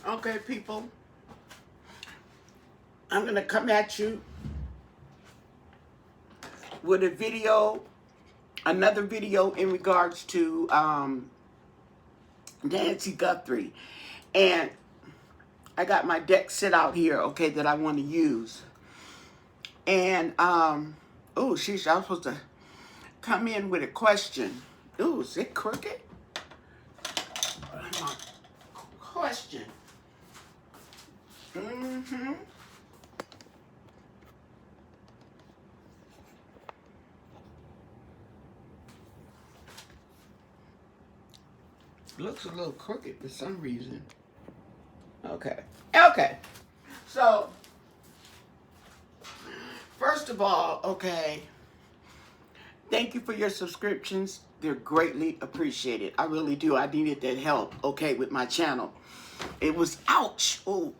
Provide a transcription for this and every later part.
Okay, people, I'm going to come at you with a video, another video in regards to Nancy Guthrie. And I got my deck set out here, okay, that I want to use. And, oh, sheesh, I was supposed to come in with a question. Ooh, is it crooked? Question. Mm-hmm. Looks a little crooked for some reason. Okay. Okay. So, first of all, okay, thank you for your subscriptions. They're greatly appreciated. I really do. I needed that help, okay, with my channel. It was, ouch. Oh,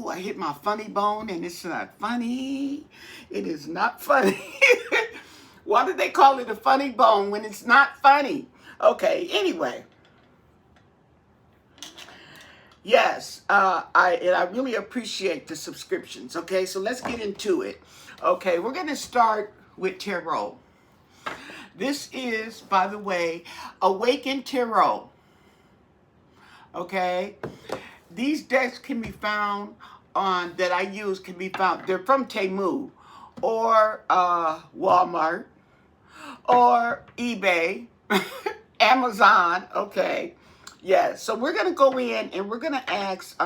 I hit my funny bone, and it's not funny. It is not funny. Why do they call it a funny bone when it's not funny? Okay, anyway. Yes, I really appreciate the subscriptions. Okay, so let's get into it. Okay, we're going to start with tarot. This is, by the way, Awakened Tarot. Okay, these decks can be found on, that I use can be found, they're from Temu or Walmart or eBay, Amazon, okay. Yes, so we're going to go in and we're going to ask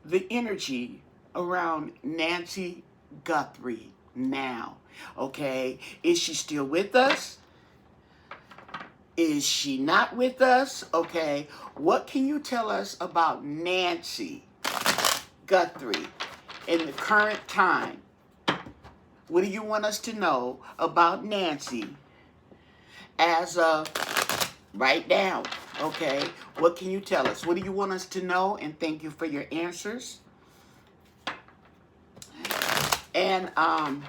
the energy around Nancy Guthrie now, okay? Is she still with us? Is she not with us? Okay, what can you tell us about Nancy Guthrie in the current time? What do you want us to know about Nancy as of right now? Okay, what can you tell us? What do you want us to know? And thank you for your answers. And I'm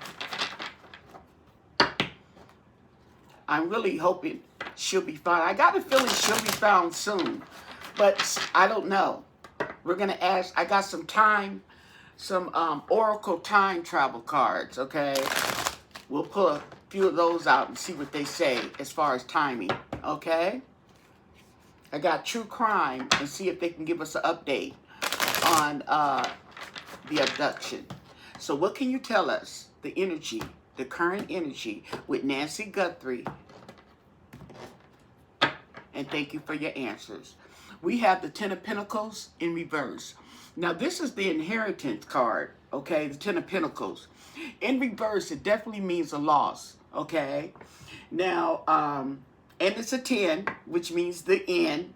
really hoping she'll be found. I got a feeling she'll be found soon, but I don't know. We're gonna ask. I got some time, some Oracle time travel cards. Okay, we'll pull a few of those out and see what they say as far as timing. Okay. I got true crime and see if they can give us an update on the abduction. So what can you tell us? The energy, the current energy with Nancy Guthrie. And thank you for your answers. We have the Ten of Pentacles in reverse. Now this is the inheritance card, okay? The Ten of Pentacles. In reverse, it definitely means a loss, okay? Now, and it's a 10, which means the end.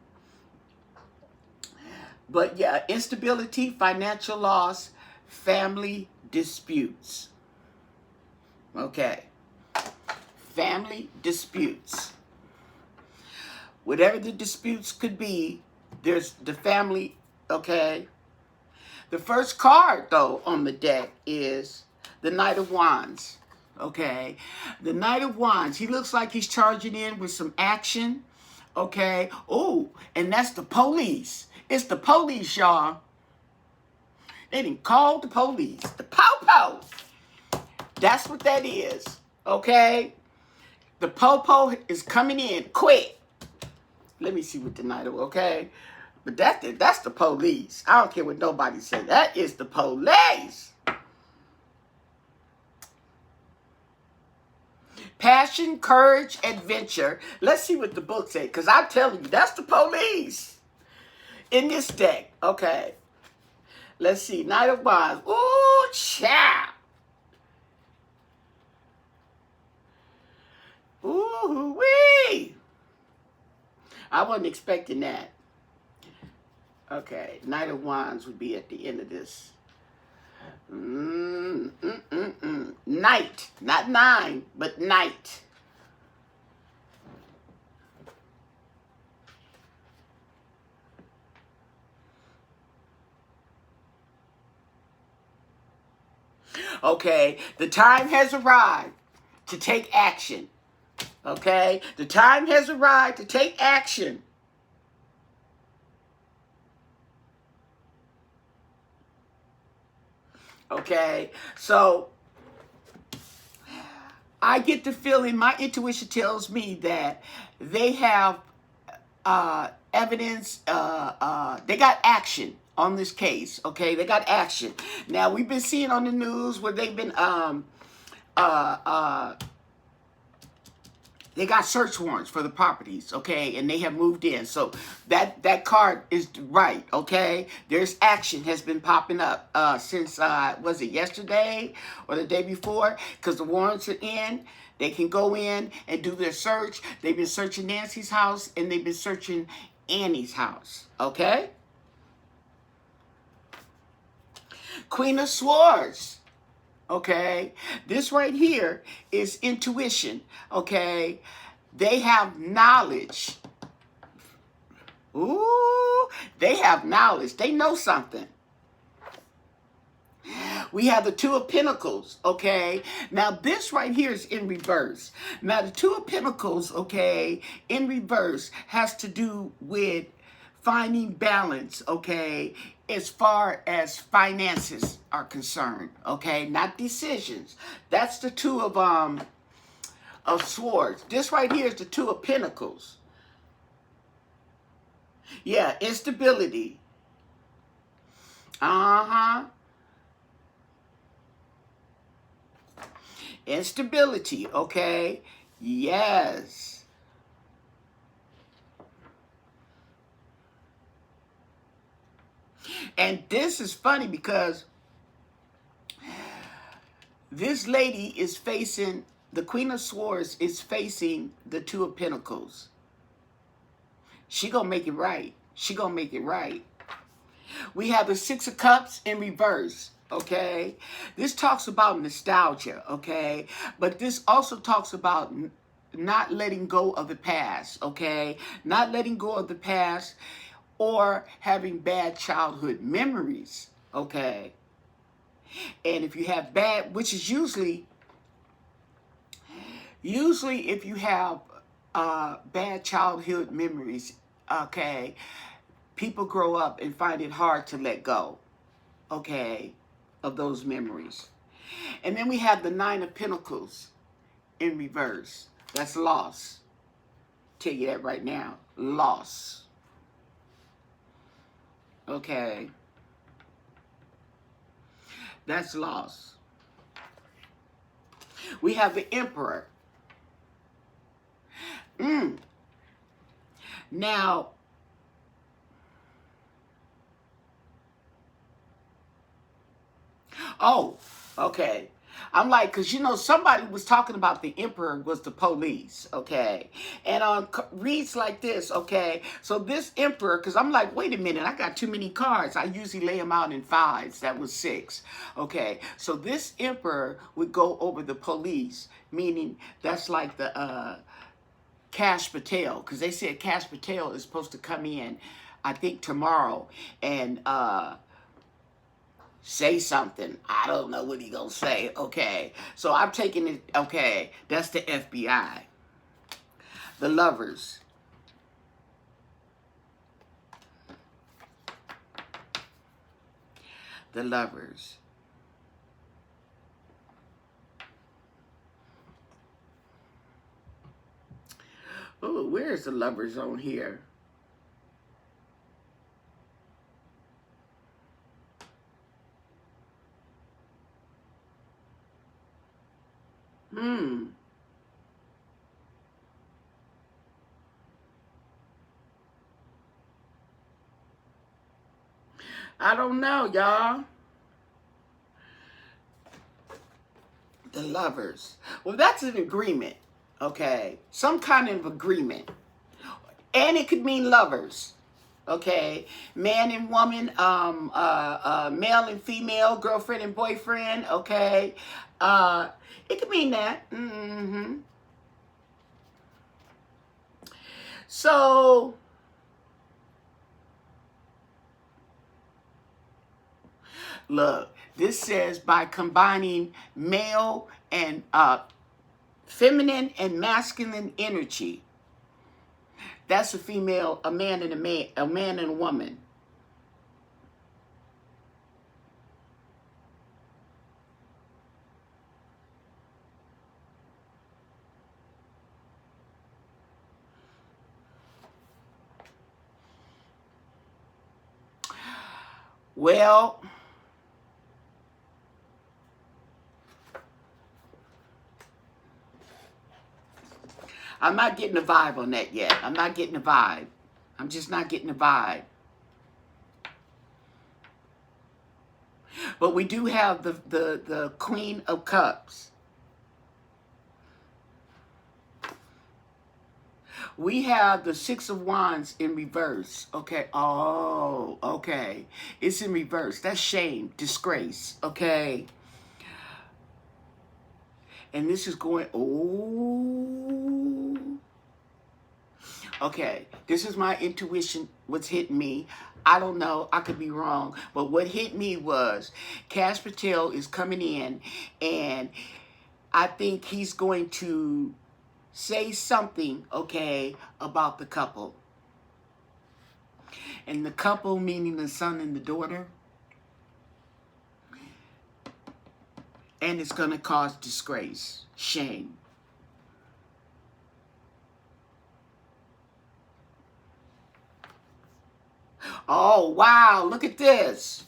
But yeah, instability, financial loss, family disputes. Okay. Family disputes. Whatever the disputes could be, there's the family, okay? The first card, though, on the deck is the Knight of Wands. Okay, the Knight of Wands. He looks like he's charging in with some action. Okay. Oh, and that's the police. It's the police, y'all. They didn't call the police. The po-po. That's what that is. Okay. The po-po is coming in quick. Let me see what the Knight of, okay. But that's the police. I don't care what nobody says. That is the police. Passion, courage, adventure. Let's see what the book says, because I'm telling you, that's the police in this deck. Okay. Let's see. Knight of Wands. Ooh, child. Ooh, wee. I wasn't expecting that. Okay. Knight of Wands would be at the end of this. Night, not 9, but night. Okay, the time has arrived to take action. Okay, the time has arrived to take action. Okay, so I get the feeling, my intuition tells me that they have evidence, they got action on this case, okay? They got action. Now, we've been seeing on the news where they've been, they got search warrants for the properties, okay? And they have moved in. So that card is right, okay? There's action has been popping up since, was it yesterday or the day before? Because the warrants are in. They can go in and do their search. They've been searching Nancy's house and they've been searching Annie's house, okay? Queen of Swords, okay? This right here is intuition, okay? They have knowledge. Ooh, they have knowledge. They know something. We have the Two of Pentacles, okay? Now, this right here is in reverse. Now, the Two of Pentacles, okay, in reverse has to do with finding balance, okay, as far as finances are concerned, okay? Not decisions. That's the Two of Swords. This right here is the Two of Pentacles. Yeah, instability. Uh-huh. Instability, okay? Yes. And this is funny because this lady is facing, the Queen of Swords is facing the Two of Pentacles. She gonna make it right. She gonna make it right. We have the Six of Cups in reverse. Okay, this talks about nostalgia, okay, but this also talks about not letting go of the past, okay, not letting go of the past or having bad childhood memories, okay. And if you have bad, which is usually if you have bad childhood memories, okay, people grow up and find it hard to let go, okay, of those memories. And then we have the Nine of Pentacles in reverse. That's loss. Tell you that right now. Loss. Okay. That's loss. We have the Emperor. Now, oh, okay. I'm like, because, you know, somebody was talking about the Emperor was the police, okay? And reads like this, okay? So this Emperor, because I'm like, wait a minute, I got too many cards. I usually lay them out in fives. That was 6, okay? So this Emperor would go over the police, meaning that's like the Cash Patel, because they said Cash Patel is supposed to come in, I think, tomorrow, and say something. I don't know what he gonna say, okay? So I'm taking it, okay, that's the FBI. The Lovers. The Lovers. Oh, where's the Lovers on here? I don't know, y'all. The Lovers. Well, that's an agreement, okay? Some kind of agreement. And it could mean lovers, okay? Man and woman, male and female, girlfriend and boyfriend, okay? It could mean that. So, look, this says by combining male and feminine and masculine energy. That's a female, a man and a man and a woman. Well, I'm not getting a vibe on that yet. I'm not getting a vibe. I'm just not getting a vibe. But we do have the Queen of Cups. We have the Six of Wands in reverse. Okay. Oh, okay. It's in reverse. That's shame, disgrace. Okay. And this is going, oh. Okay. This is my intuition, what's hitting me. I don't know. I could be wrong. But what hit me was Cash Patel is coming in, and I think he's going to say something, okay, about the couple. And the couple, meaning the son and the daughter. And it's going to cause disgrace, shame. Oh, wow, look at this.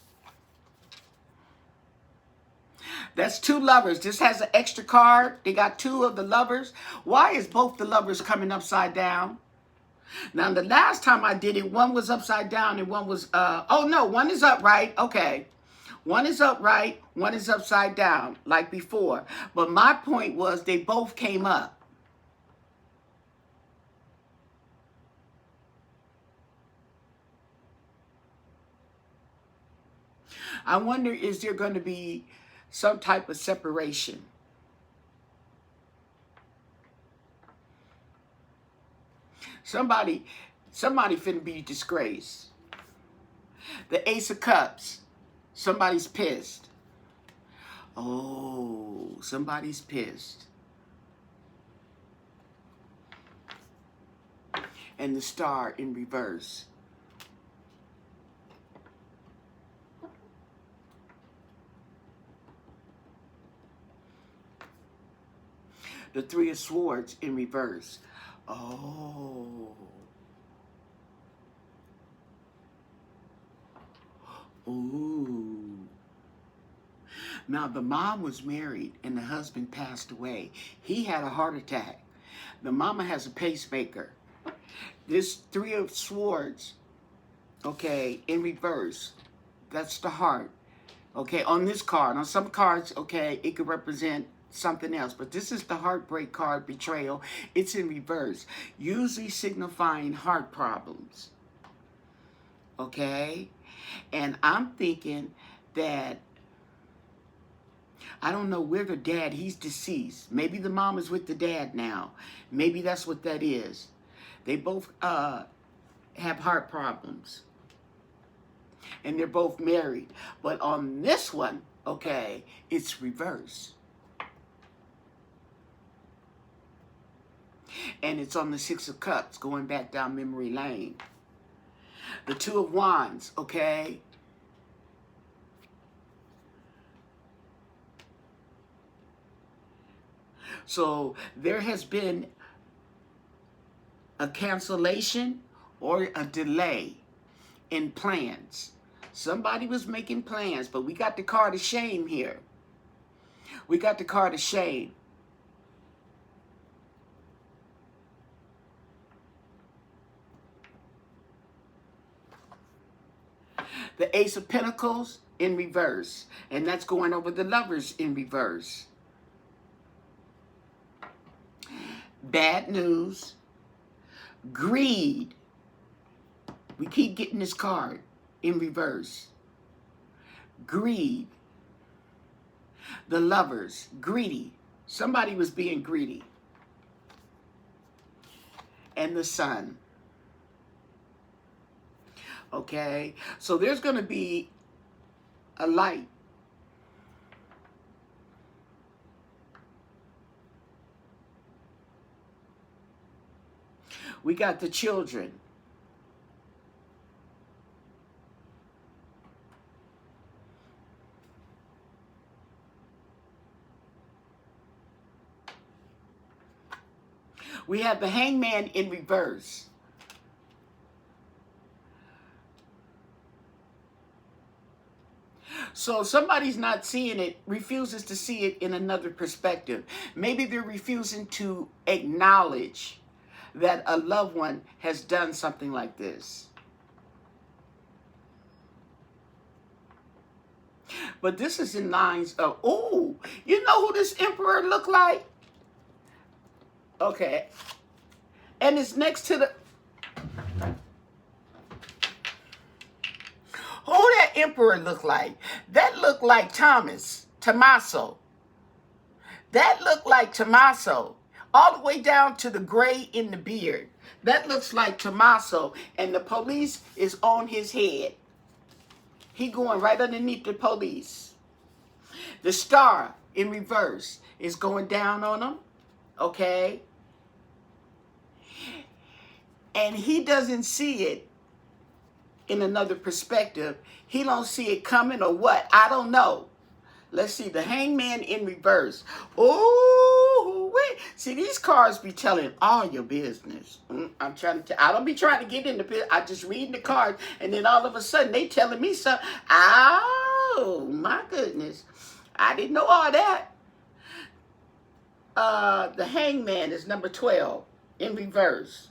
That's two lovers. This has an extra card. They got two of the lovers. Why is both the lovers coming upside down? Now, the last time I did it, one was upside down and one was, oh no, one is upright. Okay. One is upright, one is upside down, like before. But my point was they both came up. I wonder, is there going to be some type of separation? Somebody finna be disgraced. The Ace of Cups. Somebody's pissed. Oh, somebody's pissed. And the Star in reverse. The Three of Swords in reverse. Oh. Ooh. Now, the mom was married and the husband passed away. He had a heart attack. The mama has a pacemaker. This Three of Swords, okay, in reverse. That's the heart. Okay, on this card. On some cards, okay, it could represent something else. But this is the heartbreak card, betrayal. It's in reverse. Usually signifying heart problems. Okay? And I'm thinking that, I don't know where the dad, he's deceased. Maybe the mom is with the dad now. Maybe that's what that is. They both have heart problems. And they're both married. But on this one, okay, it's reverse. And it's on the Six of Cups, going back down memory lane. The Two of Wands, okay? So there has been a cancellation or a delay in plans. Somebody was making plans, but we got the card of shame here. We got the card of shame. The Ace of Pentacles in reverse. And that's going over the lovers in reverse. Bad news. Greed. We keep getting this card in reverse. Greed. The lovers. Greedy. Somebody was being greedy. And the Sun. Okay, so there's going to be a light. We got the children. We have the Hangman in reverse. So somebody's not seeing it, refuses to see it in another perspective. Maybe they're refusing to acknowledge that a loved one has done something like this. But this is in lines of, oh, you know who this emperor looked like? Okay. And it's next to the... Who that emperor looked like? That looked like Tommaso. That looked like Tommaso. All the way down to the gray in the beard. That looks like Tommaso. And the police is on his head. He going right underneath the police. The star in reverse is going down on him. Okay? And he doesn't see it in another perspective. He don't see it coming or what. I don't know. Let's see. The hangman in reverse. Oh, wait. See, these cards be telling all your business. I'm trying to I don't be trying to get into business. I just read the cards, and then all of a sudden they telling me something. Oh, my goodness. I didn't know all that. The hangman is number 12 in reverse.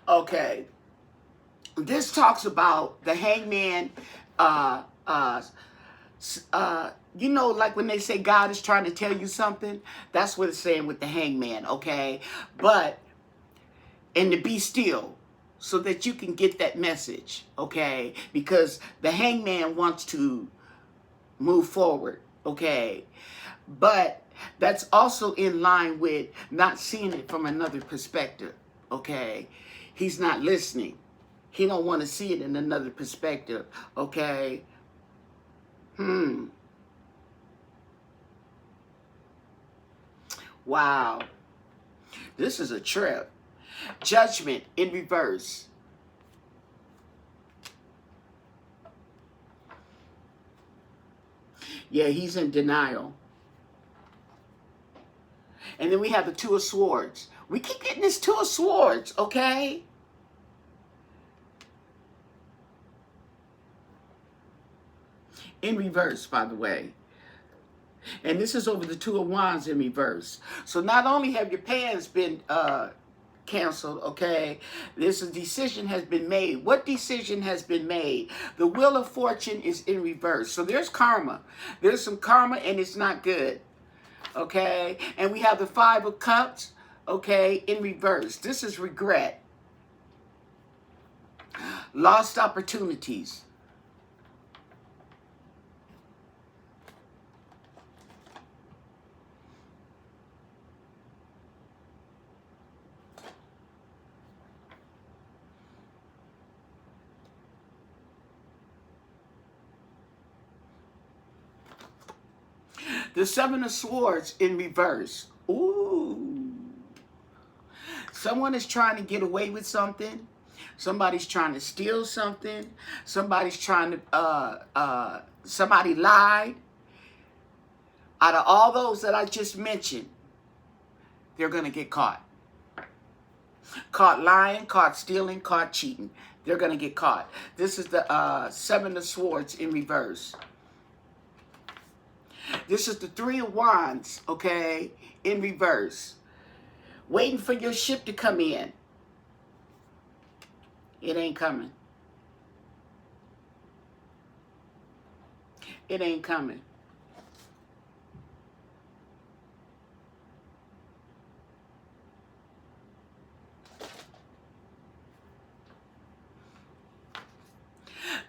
Okay, this talks about the hangman, you know, like when they say God is trying to tell you something, that's what it's saying with the hangman, okay? But, and to be still, so that you can get that message, okay? Because the hangman wants to move forward, okay? But that's also in line with not seeing it from another perspective, okay? He's not listening. He don't want to see it in another perspective, okay? Wow. This is a trip. Judgment in reverse. Yeah, he's in denial. And then we have the Two of Swords. We keep getting this Two of Swords, okay? In reverse, by the way. And this is over the Two of Wands in reverse. So not only have your plans been canceled, okay, this decision has been made. What decision has been made? The Wheel of Fortune is in reverse. So there's karma. There's some karma, and it's not good. Okay, and we have the Five of Cups, okay, in reverse. This is regret. Lost opportunities. The Seven of Swords in reverse. Ooh. Someone is trying to get away with something. Somebody's trying to steal something. Somebody's trying to, somebody lied. Out of all those that I just mentioned, they're going to get caught. Caught lying, caught stealing, caught cheating. They're going to get caught. This is the Seven of Swords in reverse. This is the Three of Wands, okay, in reverse. Waiting for your ship to come in. It ain't coming. It ain't coming.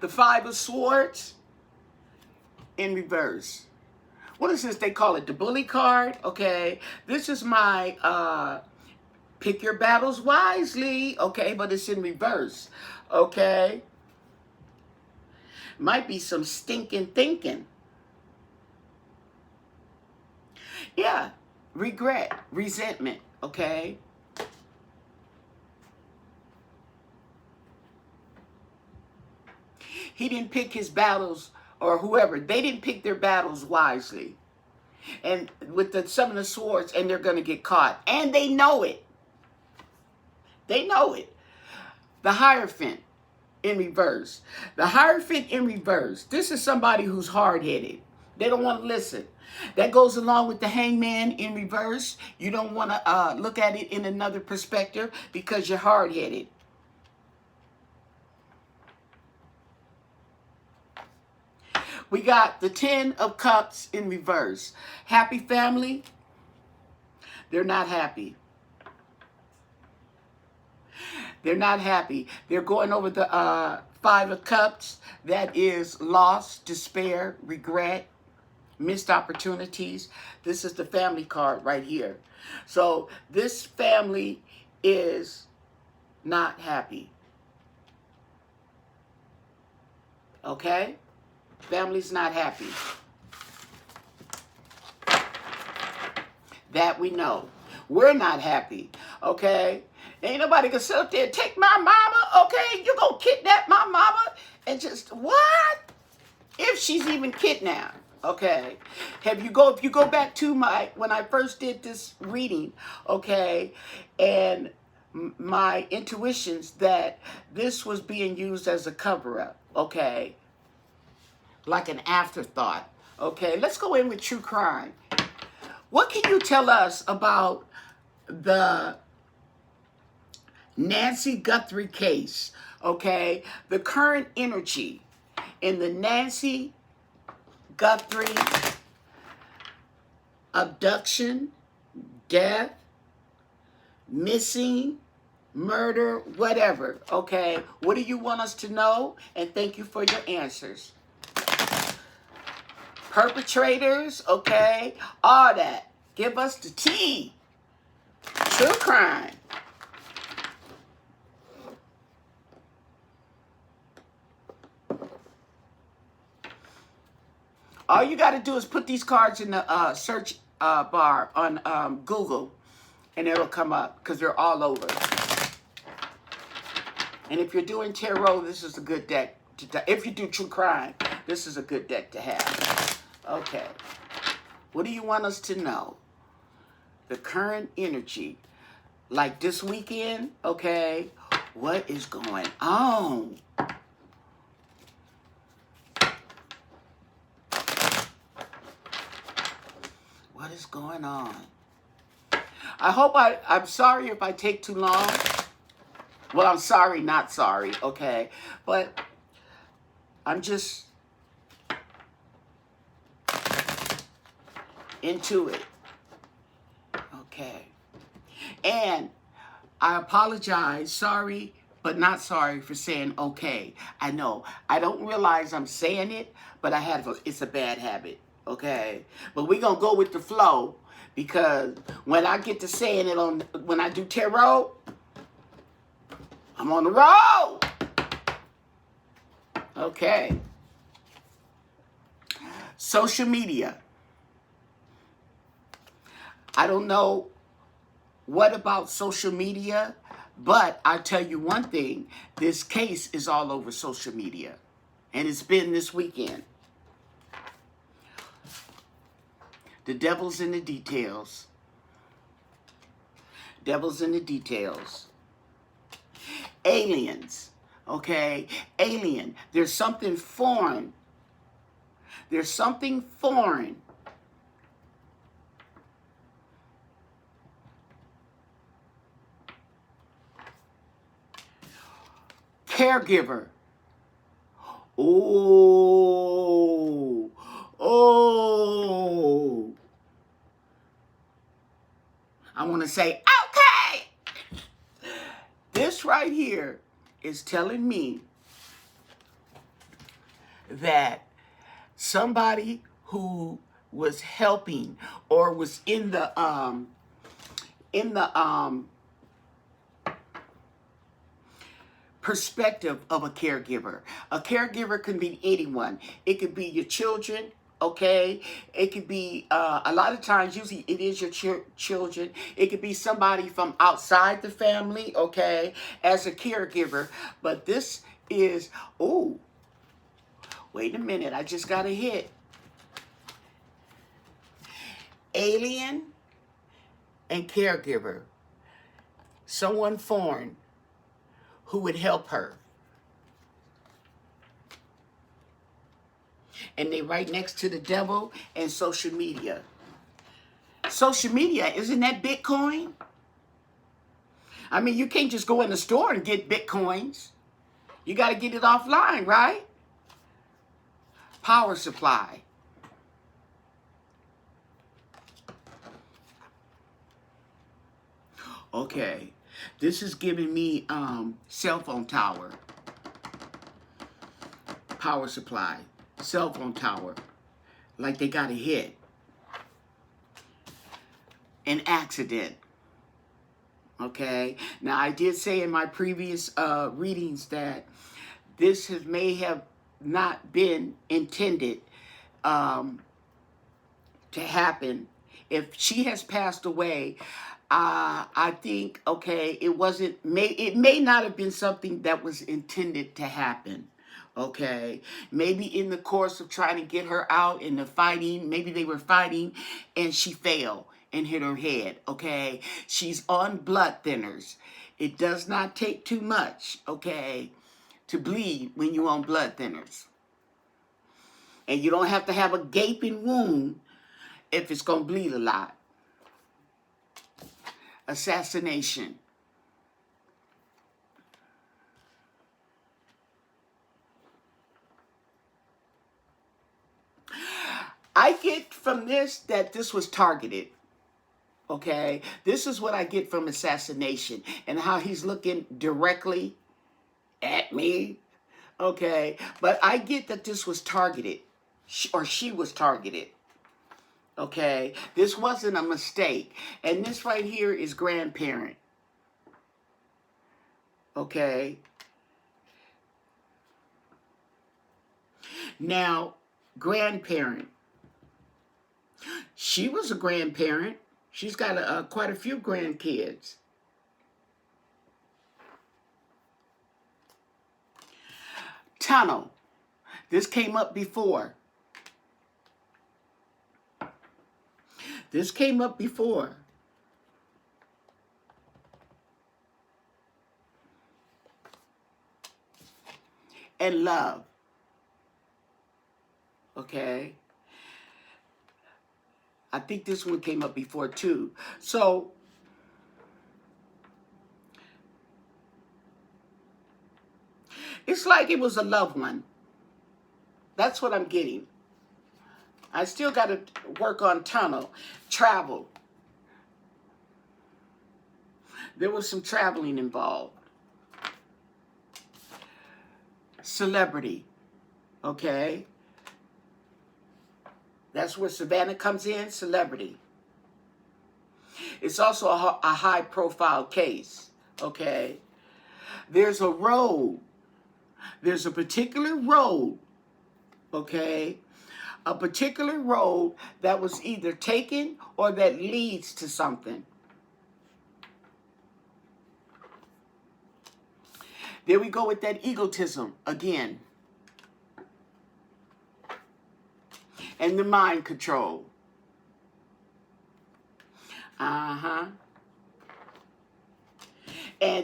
The Five of Swords in reverse. What is this? They call it the bully card. Okay. This is my pick your battles wisely. Okay. But it's in reverse. Okay. Might be some stinking thinking. Yeah. Regret. Resentment. Okay. He didn't pick his battles, or whoever. They didn't pick their battles wisely. And with the 7 of Swords, and they're going to get caught. And they know it. They know it. The Hierophant in reverse. The Hierophant in reverse. This is somebody who's hard-headed. They don't want to listen. That goes along with the Hangman in reverse. You don't want to look at it in another perspective because you're hard-headed. We got the 10 of Cups in reverse. Happy family. They're not happy. They're not happy. They're going over the 5 of Cups. That is loss, despair, regret, missed opportunities. This is the family card right here. So this family is not happy. Okay? Family's not happy. That we know. We're not happy. Okay? Ain't nobody gonna sit up there and take my mama. Okay? You gonna kidnap my mama? And just, what? If she's even kidnapped. Okay? If you go back to when I first did this reading, okay, and my intuitions that this was being used as a cover-up, okay, like an afterthought. Okay, let's go in with true crime. What can you tell us about the Nancy Guthrie case? Okay, the current energy in the Nancy Guthrie abduction, death, missing, murder, whatever. Okay, what do you want us to know? And thank you for your answers. Perpetrators, okay, all that. Give us the tea. True crime. All you got to do is put these cards in the search bar on Google, and it'll come up because they're all over. And if you're doing tarot, this is a good deck. If you do true crime, this is a good deck to have. Okay. What do you want us to know? The current energy. Like this weekend, okay? What is going on? What is going on? I hope I'm sorry if I take too long. Well, I'm sorry, not sorry, okay? But I'm just into it. Okay. And I apologize, sorry, but not sorry for saying okay. I know. I don't realize I'm saying it, but it's a bad habit. Okay, but we're gonna go with the flow because when I get to saying it when I do tarot, I'm on the road. Okay. Social media. I don't know what about social media, but I tell you one thing, this case is all over social media, and it's been this weekend. The devil's in the details. Devil's in the details. Aliens, okay? Alien. There's something foreign. There's something foreign. Caregiver. Oh. Oh. I want to say, okay. This right here is telling me that somebody who was helping or was in the perspective of a caregiver. A caregiver can be anyone. It could be your children. Okay, it could be, a lot of times, usually it is your children. It could be somebody from outside the family, okay, as a caregiver. But this is, oh, Wait a minute, I just got a hit. Alien and caregiver. Someone foreign who would help her. And they right next to the devil and social media. Social media, isn't that Bitcoin? I mean, you can't just go in the store and get Bitcoins. You got to get it offline, right? Power supply. Okay, this is giving me cell phone tower. Power supply. Cell phone tower. Like they got a hit. An accident. Okay, now I did say in my previous readings that this may have not been intended to happen. If she has passed away, I think, okay, it may not have been something that was intended to happen. Okay, maybe in the course of trying to get her out in the fighting, maybe they were fighting and she fell and hit her head. Okay, she's on blood thinners. It does not take too much, okay, to bleed when you're on blood thinners. And you don't have to have a gaping wound if it's going to bleed a lot. Assassination. I get from this that this was targeted. Okay, this is what I get from assassination and how he's looking directly at me. Okay, but I get that this was targeted, or she was targeted. Okay, this wasn't a mistake. And this right here is grandparent. Okay. Now, grandparent. She was a grandparent. She's got quite a few grandkids. Tunnel. This came up before. This came up before. And love. Okay. I think this one came up before too. So, it's like it was a loved one. That's what I'm getting. I still got to work on tunnel. Travel. There was some traveling involved. Celebrity. Okay. That's where Savannah comes in, celebrity. It's also a high-profile case, okay? There's a road. There's a particular road, okay? A particular road that was either taken or that leads to something. There we go with that egotism again. And the mind control. And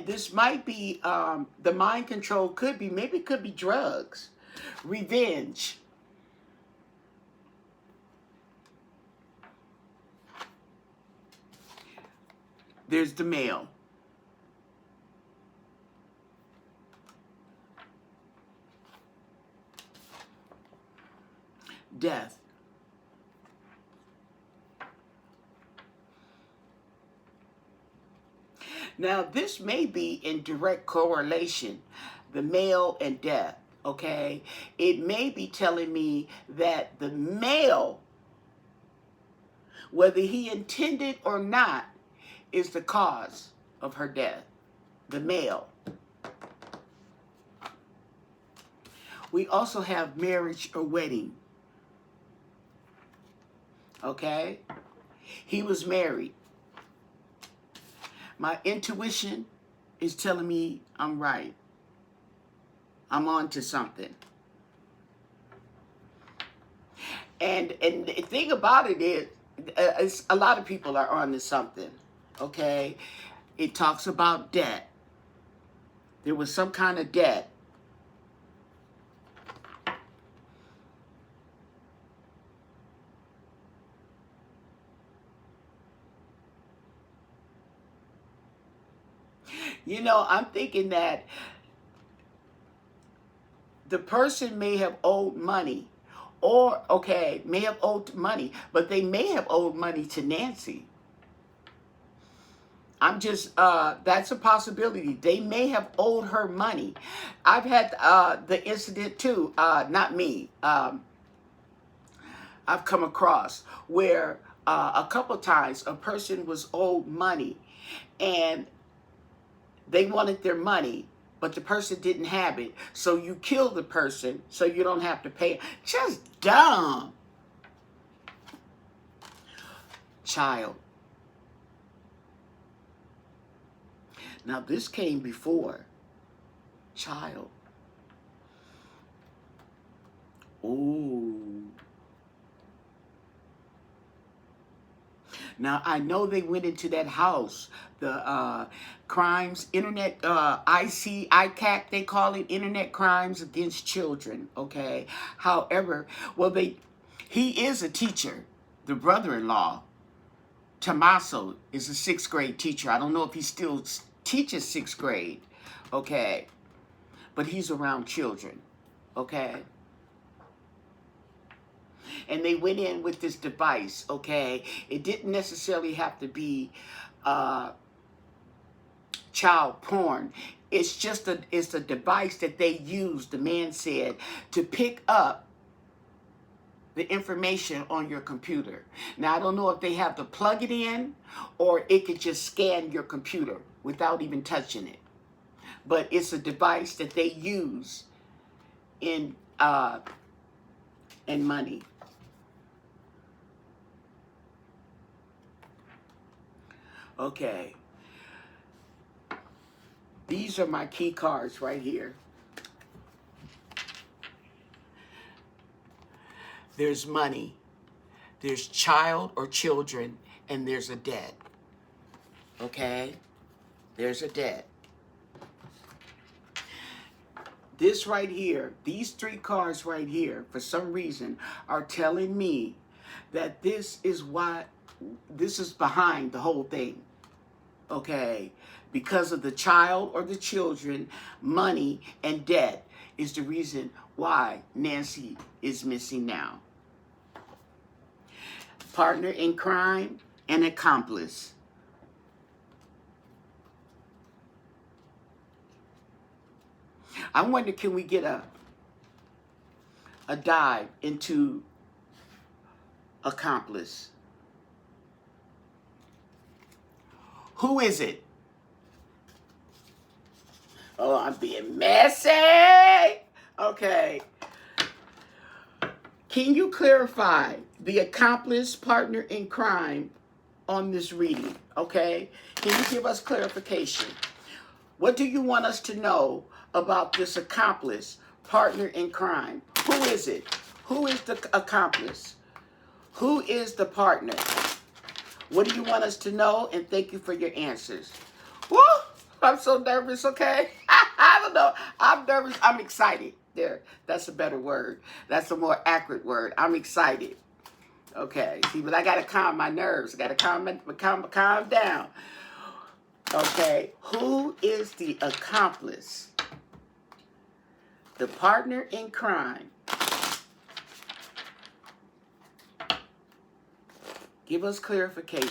this might be, the mind control could be, maybe it could be drugs. Revenge. There's the male. Death. Now, this may be in direct correlation, the male and death, okay? It may be telling me that the male, whether he intended or not, is the cause of her death. The male. We also have marriage or wedding, okay? He was married. My intuition is telling me I'm right. I'm on to something. And the thing about it is, a lot of people are on to something. Okay, it talks about debt. There was some kind of debt. You know, I'm thinking that the person may have owed money, or, okay, may have owed money, but they may have owed money to Nancy. I'm just, that's a possibility. They may have owed her money. I've had the incident too, not me. I've come across where a couple times a person was owed money and they wanted their money, but the person didn't have it. So you kill the person so you don't have to pay. Just dumb. Child. Now this came before. Child. Ooh. Now, I know they went into that house, the crimes, internet, ICAC, they call it, internet crimes against children, okay? However, well, he is a teacher, the brother-in-law. Tommaso is a 6th grade teacher. I don't know if he still teaches 6th grade, okay? But he's around children, okay? And they went in with this device, okay? It didn't necessarily have to be child porn. It's just it's a device that they used, the man said, to pick up the information on your computer. Now, I don't know if they have to plug it in or it could just scan your computer without even touching it. But it's a device that they use in money. Okay. These are my key cards right here. There's money, there's child or children, and there's a debt. Okay? There's a debt. This right here, these 3 cards right here, for some reason, are telling me that this is behind the whole thing. Okay? Because of the child or the children, money, and debt is the reason why Nancy is missing now. Partner in crime and accomplice. I wonder, can we get a dive into accomplice? Who is it? Oh, I'm being messy. Okay. Can you clarify the accomplice, partner in crime on this reading? Okay. Can you give us clarification? What do you want us to know about this accomplice, partner in crime? Who is it? Who is the accomplice? Who is the partner? What do you want us to know? And thank you for your answers. Woo! I'm so nervous, okay? I don't know. I'm nervous. I'm excited. There. That's a better word. That's a more accurate word. I'm excited. Okay. See, but I got to calm my nerves. I got to calm down. Okay. Who is the accomplice? The partner in crime. Give us clarification.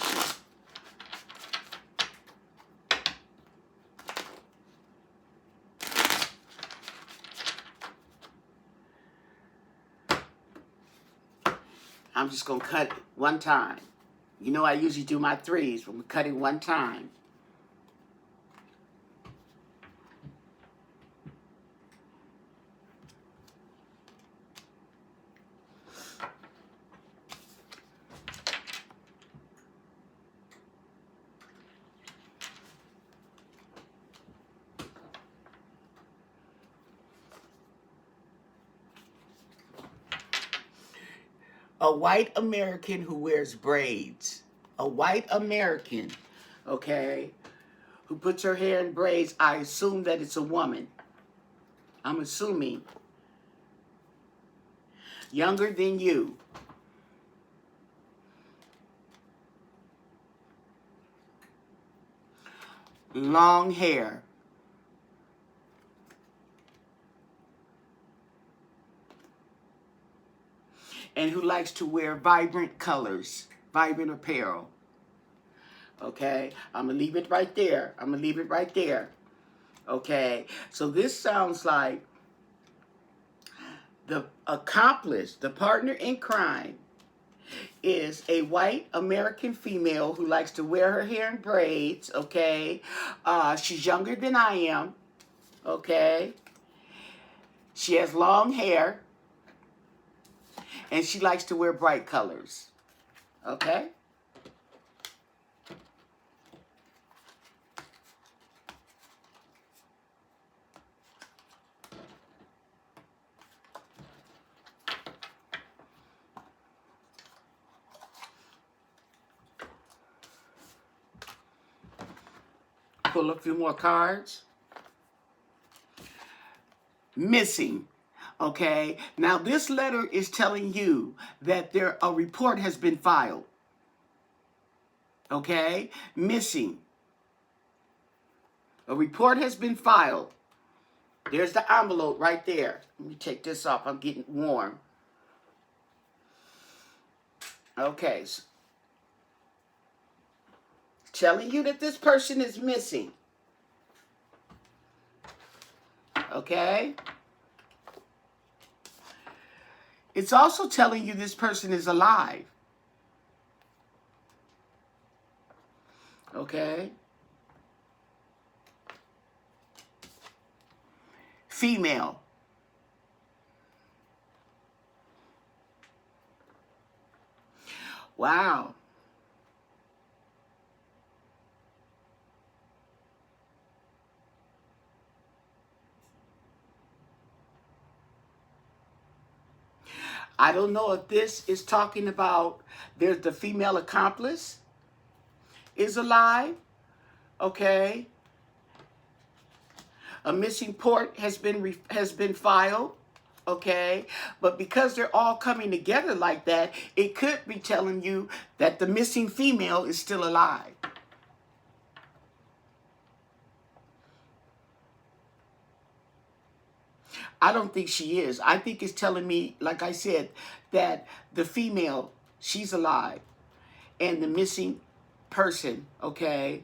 I'm just going to cut it one time. You know I usually do my 3s, but I'm going to cut it one time. A white American who wears braids. A white American, okay, who puts her hair in braids. I assume that it's a woman. I'm assuming. Younger than you. Long hair. And who likes to wear vibrant colors, vibrant apparel. Okay, I'm going to leave it right there. I'm going to leave it right there. Okay, so this sounds like the accomplice, the partner in crime, is a white American female who likes to wear her hair in braids, okay? She's younger than I am, okay? She has long hair, and she likes to wear bright colors, okay? Pull a few more cards. Missing. Okay, now this letter is telling you that a report has been filed. Okay, missing. A report has been filed. There's the envelope right there. Let me take this off. I'm getting warm. Okay, so telling you that this person is missing. Okay? It's also telling you this person is alive. Okay? Female. Wow. I don't know if this is talking about there's the female accomplice is alive, okay? A missing report has been filed, okay? But because they're all coming together like that, it could be telling you that the missing female is still alive. I don't think she is. I think it's telling me, like I said, that the female, she's alive. And the missing person, okay?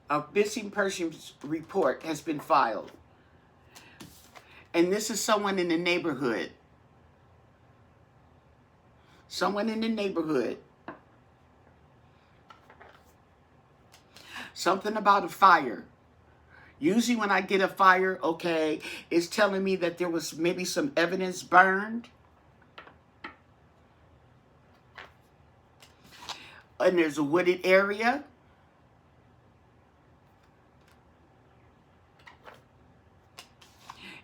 A missing person's report has been filed. And this is someone in the neighborhood. Someone in the neighborhood. Something about a fire. Usually when I get a fire, okay, it's telling me that there was maybe some evidence burned. And there's a wooded area.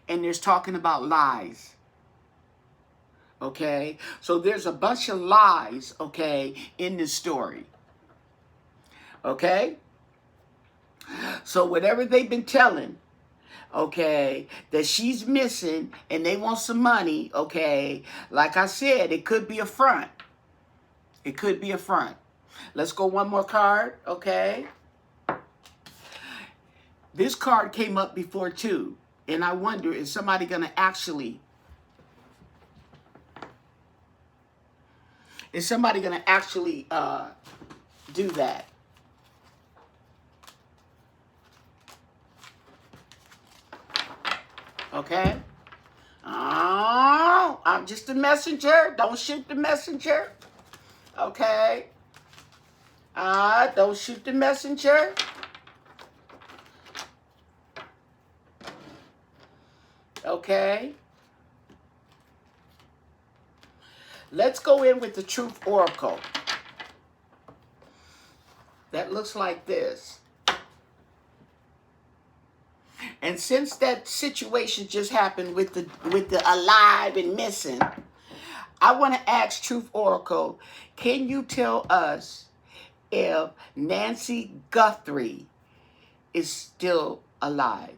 And there's talking about lies. Okay? So there's a bunch of lies, okay, in this story. Okay? So whatever they've been telling, okay, that she's missing and they want some money, okay, like I said, it could be a front. It could be a front. Let's go one more card, okay? This card came up before too, and I wonder, is somebody going to actually... Is somebody going to actually do that? Okay? Oh, I'm just a messenger. Don't shoot the messenger. Okay? Don't shoot the messenger. Okay? Let's go in with the Truth Oracle. That looks like this. And since that situation just happened with the alive and missing, I want to ask Truth Oracle, can you tell us if Nancy Guthrie is still alive?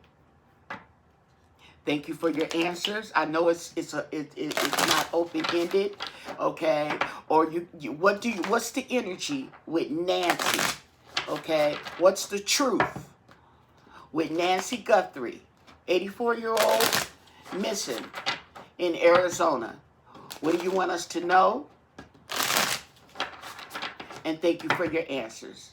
Thank you for your answers. I know it's not open-ended, okay? Or what's the energy with Nancy? Okay? What's the truth with Nancy Guthrie, 84-year-old missing in Arizona? What do you want us to know? And thank you for your answers.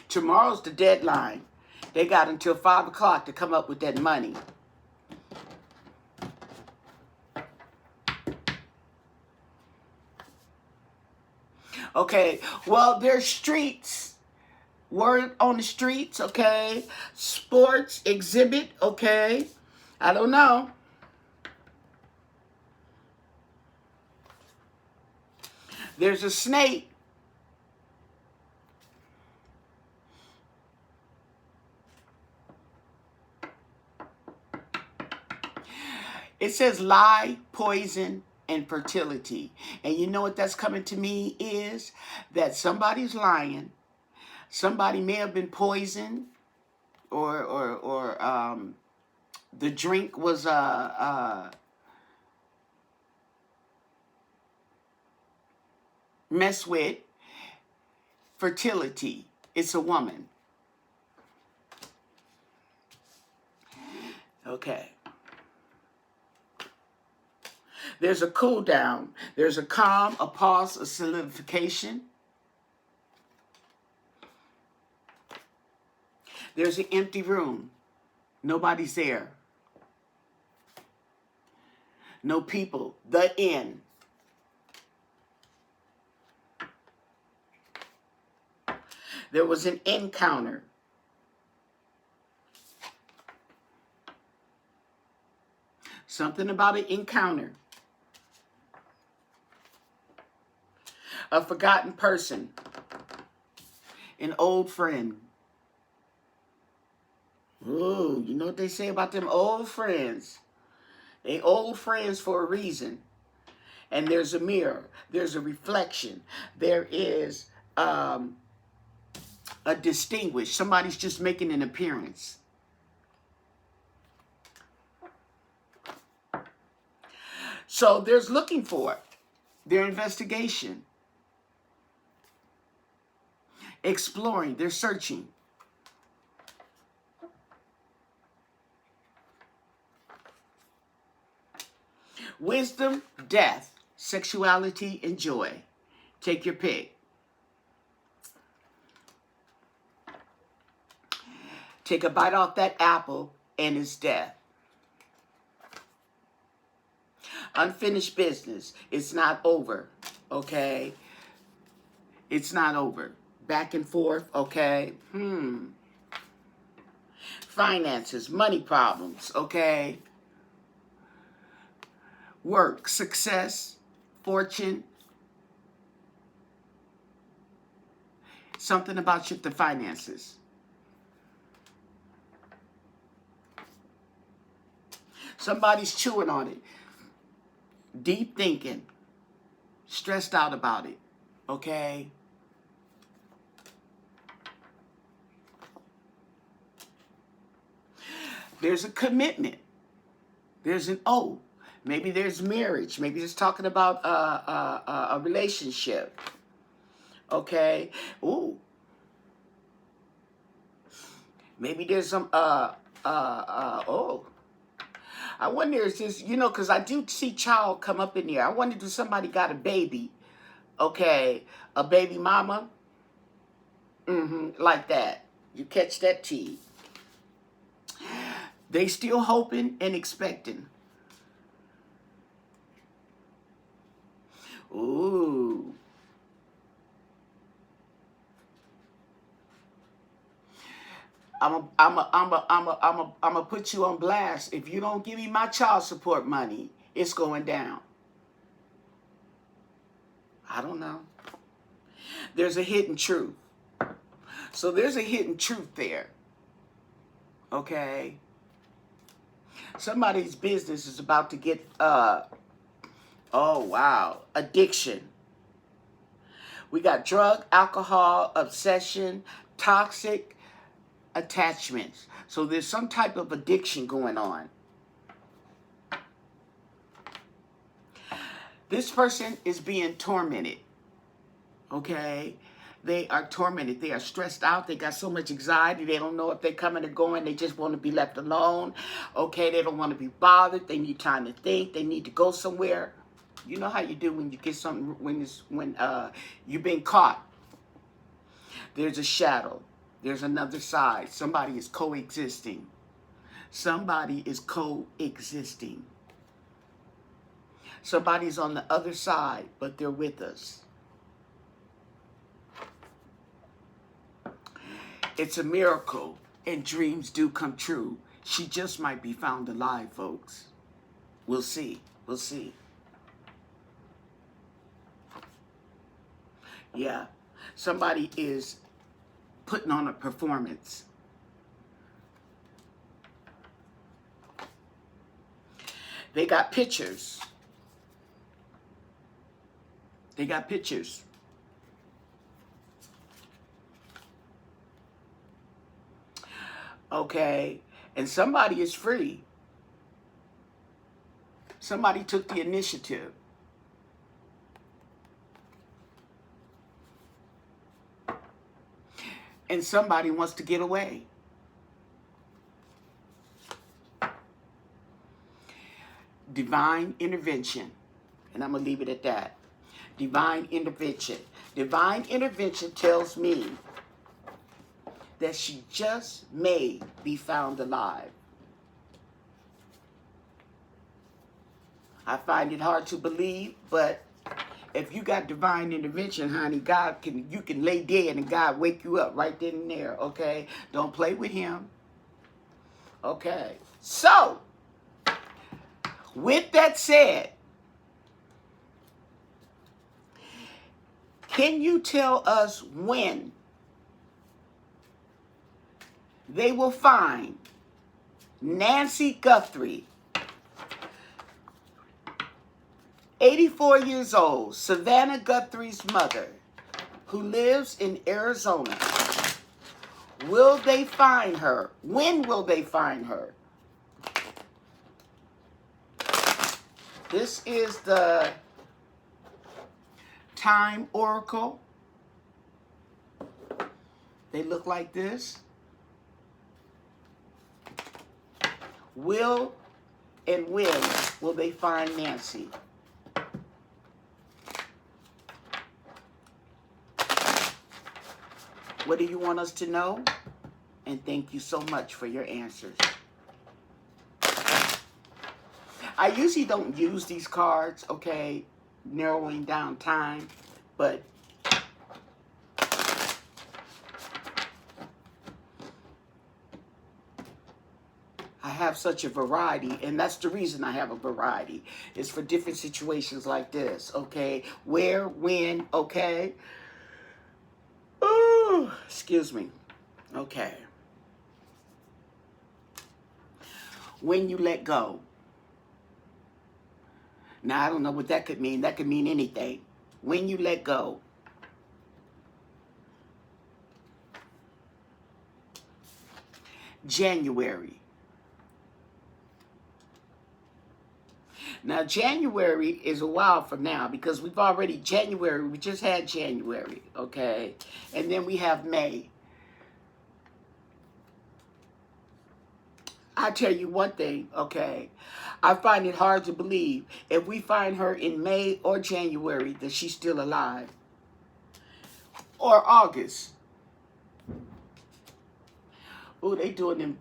Tomorrow's the deadline. They got until 5 o'clock to come up with that money. Okay, well, there's streets. Word on the streets, okay? Sports exhibit, okay? I don't know. There's a snake. It says lie, poison, and fertility. And you know what that's coming to me is that somebody's lying. Somebody may have been poisoned, or the drink was mess with. Fertility. It's a woman. Okay. There's a cool down. There's a calm, a pause, a solidification. There's an empty room. Nobody's there. No people. The end. There was an encounter. Something about an encounter. A forgotten person. An old friend. Ooh, you know what they say about them old friends? They old friends for a reason. And there's a mirror. There's a reflection. There is a distinguished. Somebody's just making an appearance. So there's looking for it. Their investigation. Exploring. They're searching. Wisdom, death, sexuality, and joy. Take your pick. Take a bite off that apple and it's death. Unfinished business. It's not over, okay? It's not over. Back and forth, okay? Finances, money problems, okay? Work, success, fortune. Something about the finances. Somebody's chewing on it. Deep thinking. Stressed out about it. Okay? There's a commitment. There's an oath. Maybe there's marriage. Maybe it's talking about a relationship. Okay? Ooh. Maybe there's some, oh. I wonder, is this, you know, because I do see child come up in there. I wonder if somebody got a baby. Okay? A baby mama. Like that. You catch that tea. They still hoping and expecting. Ooh. I'm a put you on blast. If you don't give me my child support money, it's going down. I don't know. There's a hidden truth. So there's a hidden truth there. Okay. Somebody's business is about to get, oh wow, addiction. We got drug, alcohol, obsession, toxic attachments. So there's some type of addiction going on. This person is being tormented. Okay? They are tormented. They are stressed out. They got so much anxiety. They don't know if they're coming or going. They just want to be left alone. Okay? They don't want to be bothered. They need time to think. They need to go somewhere. You know how you do when you get something, when you've been caught. There's a shadow. There's another side. Somebody is coexisting. Somebody is coexisting. Somebody's on the other side, but they're with us. It's a miracle, and dreams do come true. She just might be found alive, folks. We'll see. We'll see. Yeah. Somebody is putting on a performance. They got pictures. They got pictures. Okay. And somebody is free. Somebody took the initiative. And somebody wants to get away. Divine intervention. And I'm going to leave it at that. Divine intervention. Divine intervention tells me that she just may be found alive. I find it hard to believe, but if you got divine intervention, honey, you can lay dead and God wake you up right then and there, okay? Don't play with him. Okay. So, with that said, can you tell us when they will find Nancy Guthrie, 84 years old, Savannah Guthrie's mother, who lives in Arizona? Will they find her? When will they find her? This is the Time Oracle. They look like this. Will and when will they find Nancy? What do you want us to know? And thank you so much for your answers. I usually don't use these cards, okay, narrowing down time, but I have such a variety, and that's the reason I have a variety. It's for different situations like this, okay? Where, when, okay? Ooh, excuse me. Okay. When you let go. Now, I don't know what that could mean. That could mean anything. When you let go. January. Now, January is a while from now because we've already, January, we just had January, okay? And then we have May. I tell you one thing, okay? I find it hard to believe if we find her in May or January that she's still alive. Or August. Oh, they doing them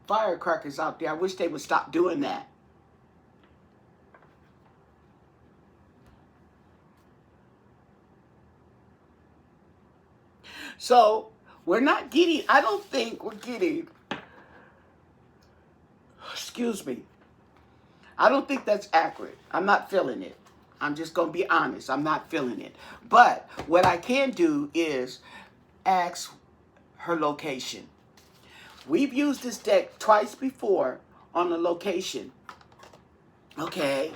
firecrackers out there. I wish they would stop doing that. So, We're not getting, I don't think we're getting, excuse me, I don't think that's accurate. I'm not feeling it. I'm just going to be honest. I'm not feeling it. But what I can do is ask her location. We've used this deck twice before on the location. Okay.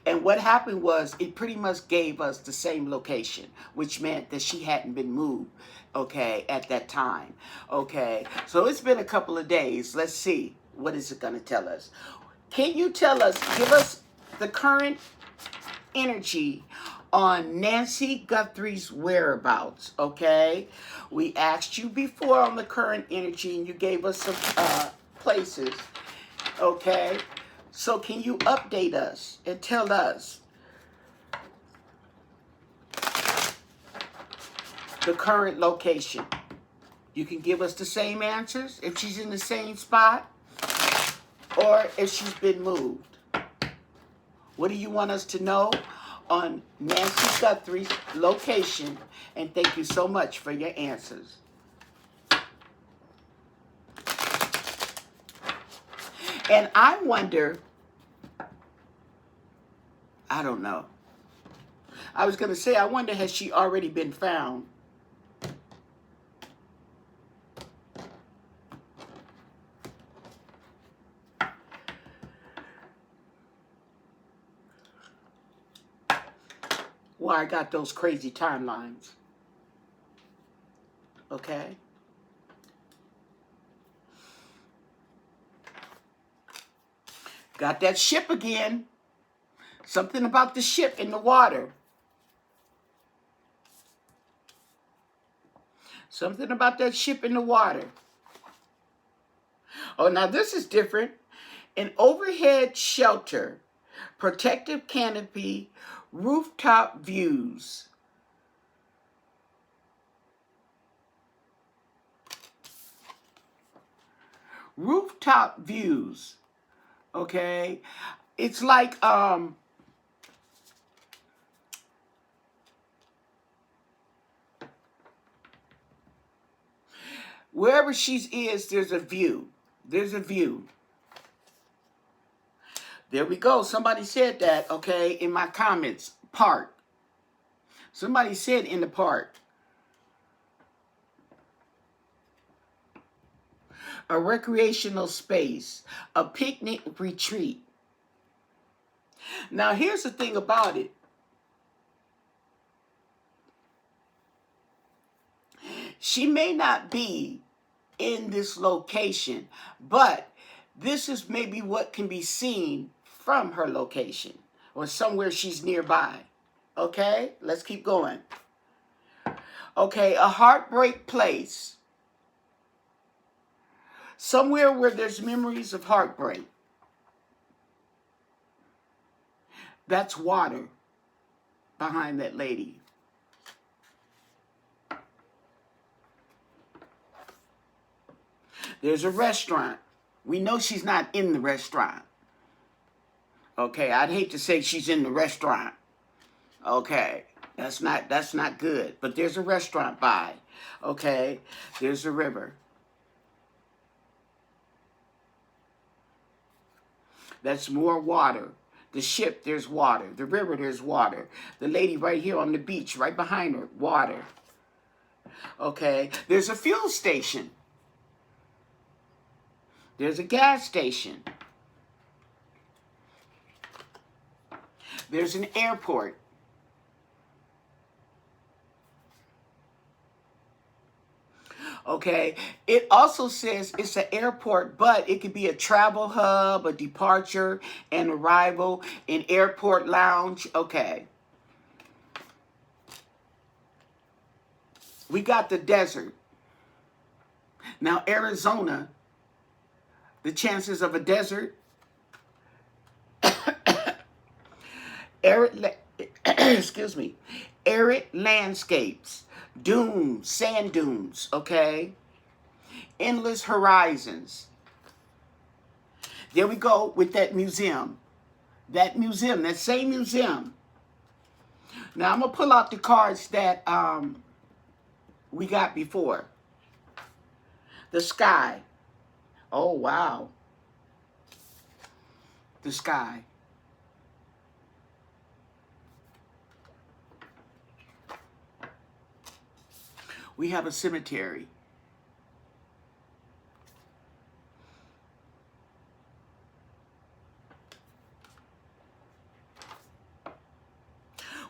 And what happened was it pretty much gave us the same location, which meant that she hadn't been moved, okay, at that time. Okay. So it's been a couple of days. Let's see. What is it going to tell us? Can you tell us, give us the current energy on Nancy Guthrie's whereabouts, okay? We asked you before on the current energy and you gave us some places, okay? So can you update us and tell us the current location? You can give us the same answers if she's in the same spot or if she's been moved. What do you want us to know on Nancy Guthrie's location? And thank you so much for your answers. And I wonder, I don't know. I was going to say, I wonder, has she already been found? Why I got those crazy timelines. Okay? Got that ship again. Something about the ship in the water. Something about that ship in the water. Oh, now this is different. An overhead shelter, protective canopy, rooftop views. Rooftop views. Okay? It's like wherever she is, there's a view. There's a view. There we go. Somebody said that, okay, in my comments. Park. Somebody said in the park. A recreational space. A picnic retreat. Now, here's the thing about it. She may not be in this location, but this is maybe what can be seen from her location or somewhere she's nearby. Okay, let's keep going. Okay, a heartbreak place. Somewhere where there's memories of heartbreak. That's water behind that lady. There's a restaurant. We know she's not in the restaurant. Okay, I'd hate to say she's in the restaurant. Okay, that's not good. But there's a restaurant by. Okay, there's a river. That's more water. The ship, there's water. The river, there's water. The lady right here on the beach, right behind her, water. Okay, there's a fuel station. There's a gas station. There's an airport. Okay, it also says it's an airport, but it could be a travel hub, a departure, an arrival, an airport lounge. Okay. We got the desert. Now, Arizona, the chances of a desert, excuse me, arid landscapes, dunes, sand dunes, okay? Endless horizons. There we go with that museum. That museum, that same museum. Now, I'm going to pull out the cards that we got before. The sky. Oh, wow. The sky. We have a cemetery.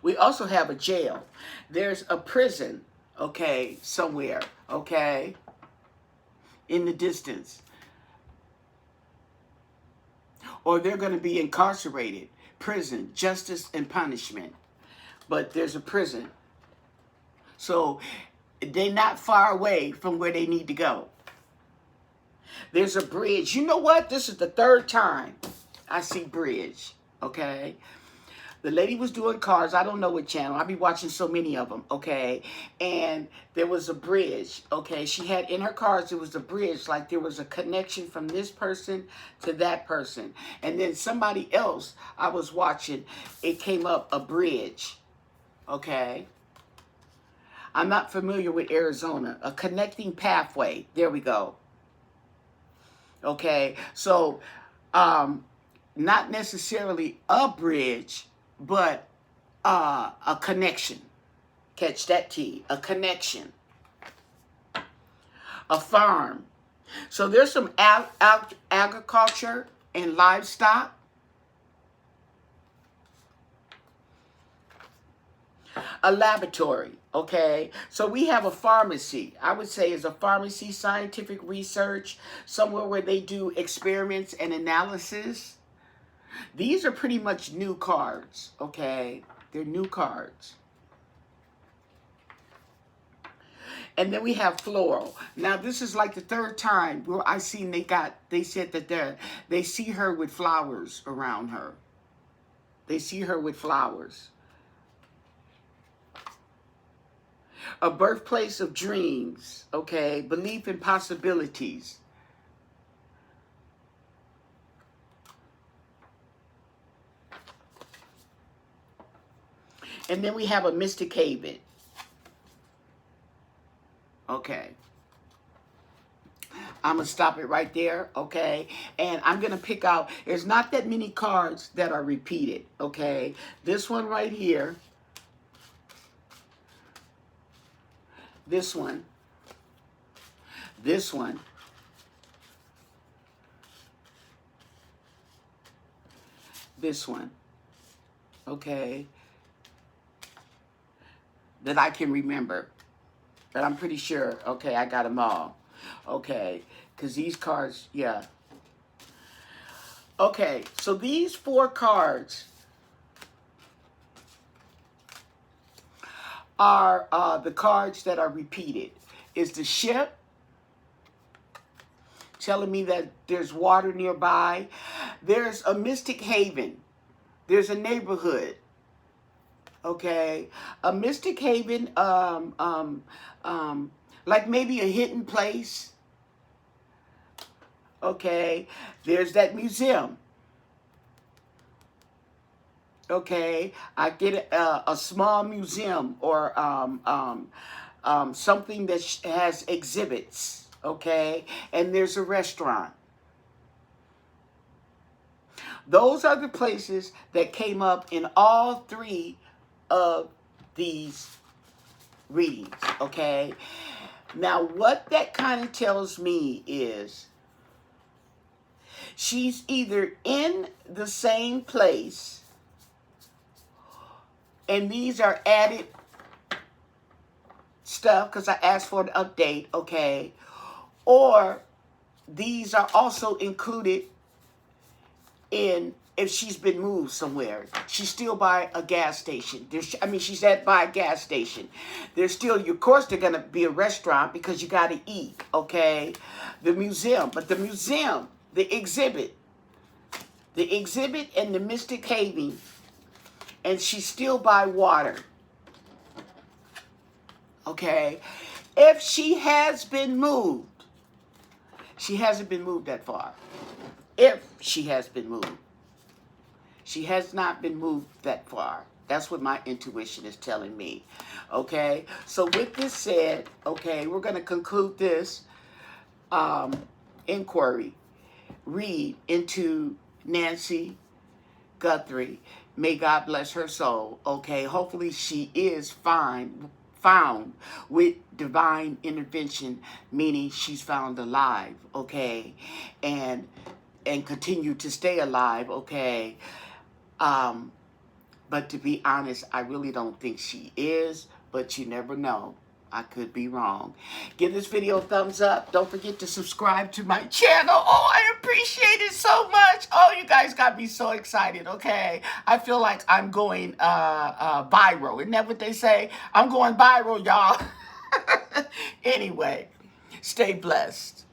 We also have a jail. There's a prison, okay, somewhere, okay, in the distance. Or they're going to be incarcerated. Prison, justice, and punishment. But there's a prison. So they're not far away from where they need to go. There's a bridge. You know what? This is the third time I see bridge, okay? The lady was doing cars. I don't know what channel. I be watching so many of them, okay? And there was a bridge, okay? She had in her cars, there was a bridge, like there was a connection from this person to that person. And then somebody else I was watching, it came up a bridge, okay? I'm not familiar with Arizona. A connecting pathway. There we go. Okay, so not necessarily a bridge, but a connection. Catch that T. A connection. A farm. So there's some agriculture and livestock. A laboratory, okay? So we have a pharmacy. I would say is a pharmacy, scientific research, somewhere where they do experiments and analysis. These are pretty much new cards, okay? They're new cards. And then we have floral. Now this is like the third time where I seen they said that they see her with flowers around her. They see her with flowers. A birthplace of dreams, okay? Belief in possibilities. And then we have a mystic haven. Okay. I'm going to stop it right there, okay? And I'm going to pick out, there's not that many cards that are repeated, okay? This one right here. This one. This one. This one. Okay. That I can remember. But I'm pretty sure, okay, I got them all. Okay. Because these cards, yeah. Okay. So these 4 cards are the cards that are repeated. Is the ship, telling me that there's water nearby. There's a mystic haven. There's a neighborhood. Okay, a mystic haven, like maybe a hidden place. Okay, there's that museum. Okay, I get a small museum or something that has exhibits. Okay, and there's a restaurant. Those are the places that came up in all 3 of these readings. Okay, now what that kind of tells me is she's either in the same place. And these are added stuff because I asked for an update, okay? Or these are also included in if she's been moved somewhere. She's still by a gas station. She's by a gas station. There's still, of course, they're going to be a restaurant because you got to eat, okay? The museum. But the museum, the exhibit and the mystic haven, and she's still by water. Okay? If she has been moved, she hasn't been moved that far. If she has been moved. She has not been moved that far. That's what my intuition is telling me. Okay? So with this said, okay, we're going to conclude this. inquiry, read into Nancy Guthrie. May God bless her soul. Okay, hopefully she is found with divine intervention, meaning she's found alive. Okay, and continue to stay alive. Okay, but to be honest, I really don't think she is, but you never know. I could be wrong. Give this video a thumbs up. Don't forget to subscribe to my channel. Oh, I appreciate it so much. Oh, you guys got me so excited, okay? I feel like I'm going viral. Isn't that what they say? I'm going viral, y'all. Anyway, stay blessed.